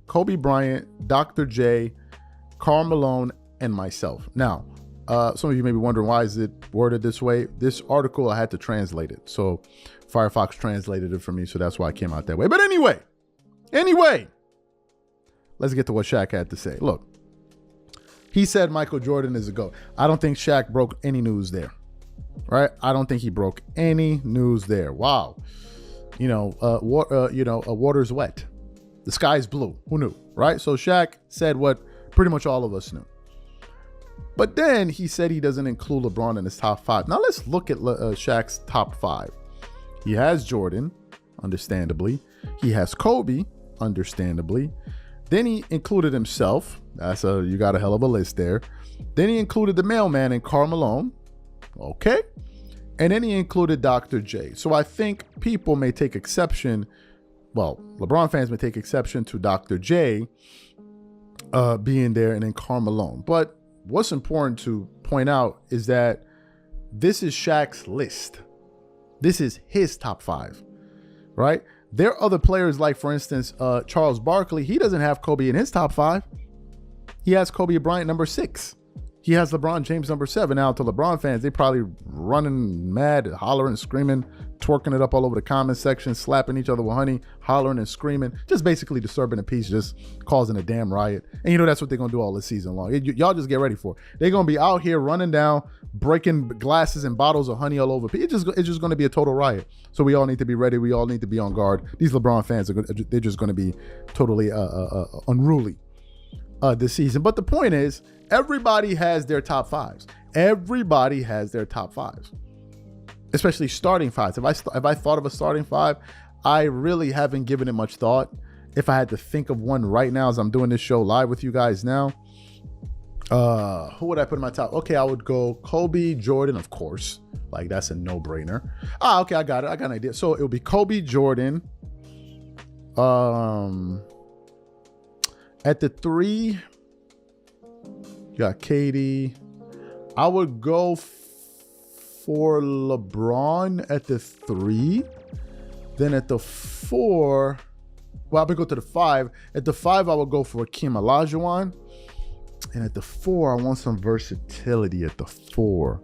Kobe Bryant, Dr. J, Karl Malone, and myself. Now, some of you may be wondering, why is it worded this way? This article, I had to translate it. So Firefox translated it for me, so that's why it came out that way. But anyway, let's get to what Shaq had to say. Look, he said Michael Jordan is a GOAT. I don't think Shaq broke any news there, right? I don't think he broke any news there. Wow. Water's wet. The sky's blue. Who knew, right? So Shaq said what pretty much all of us knew. But then he said he doesn't include LeBron in his top 5. Now let's look at Shaq's top 5. He has Jordan, understandably. He has Kobe, understandably. Then he included himself. You got a hell of a list there. Then he included the mailman and Karl Malone. Okay. And then he included Dr. J. So I think people may take exception. Well, LeBron fans may take exception to Dr. J being there and then Karl Malone. But what's important to point out is that this is Shaq's list. This is his top 5, right? There are other players like, for instance, Charles Barkley. He doesn't have Kobe in his top 5. He has Kobe Bryant number 6. He has LeBron James number 7. Now, to LeBron fans, they probably running mad, hollering, screaming, twerking it up all over the comment section, slapping each other with honey, hollering and screaming, just basically disturbing the peace, just causing a damn riot. And that's what they're going to do all this season long. Y'all just get ready for it. They're going to be out here running down, breaking glasses and bottles of honey all over. It's just going to be a total riot. So we all need to be ready. We all need to be on guard. These LeBron fans, they're just going to be totally unruly this season. But the point is, everybody has their top 5s. Everybody has their top 5s, especially starting 5s. If I thought of a starting 5, I really haven't given it much thought. If I had to think of one right now as I'm doing this show live with you guys now, who would I put in my top? Okay, I would go Kobe, Jordan, of course. Like, that's a no-brainer. Okay, I got it. I got an idea. So it would be Kobe, Jordan. At the 3, you got KD. I would go for LeBron at the 3. Then at the 4, well, I would go to the 5. At the 5, I would go for Hakeem Olajuwon. And at the 4, I want some versatility at the 4.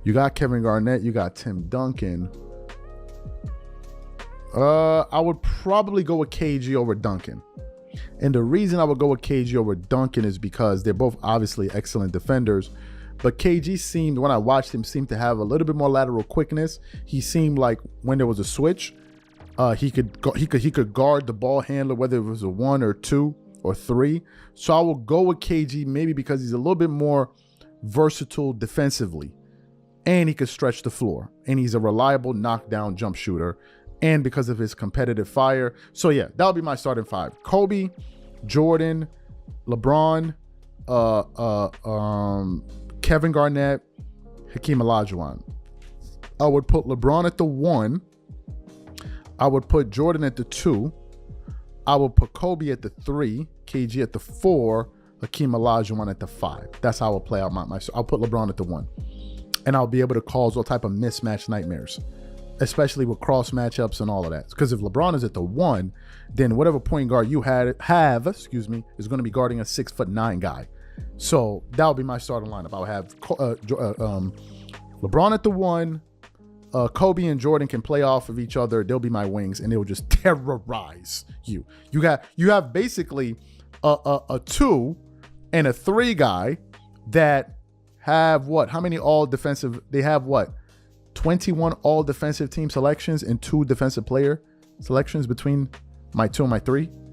You got Kevin Garnett. You got Tim Duncan. I would probably go with KG over Duncan. And the reason I would go with KG over Duncan is because they're both obviously excellent defenders. But KG seemed, when I watched him, seemed to have a little bit more lateral quickness. He seemed like when there was a switch, he could guard the ball handler, whether it was a 1 or 2 or 3. So I will go with KG maybe because he's a little bit more versatile defensively. And he could stretch the floor. And he's a reliable knockdown jump shooter. And because of his competitive fire. So yeah, that'll be my starting 5. Kobe, Jordan, LeBron, Kevin Garnett, Hakeem Olajuwon. I would put LeBron at the 1. I would put Jordan at the 2. I would put Kobe at the 3, KG at the 4, Hakeem Olajuwon at the 5. That's how I'll play out I'll put LeBron at the 1. And I'll be able to cause all type of mismatch nightmares, especially with cross matchups and all of that. Because if LeBron is at the 1, then whatever point guard you have, is going to be guarding a 6'9" guy. So that'll be my starting lineup. I'll have LeBron at the 1. Kobe and Jordan can play off of each other. They'll be my wings, and they'll just terrorize you. You have basically a 2 and a 3 guy that have what? How many all defensive? They have what? 21 all defensive team selections and 2 defensive player selections between my 2 and my 3.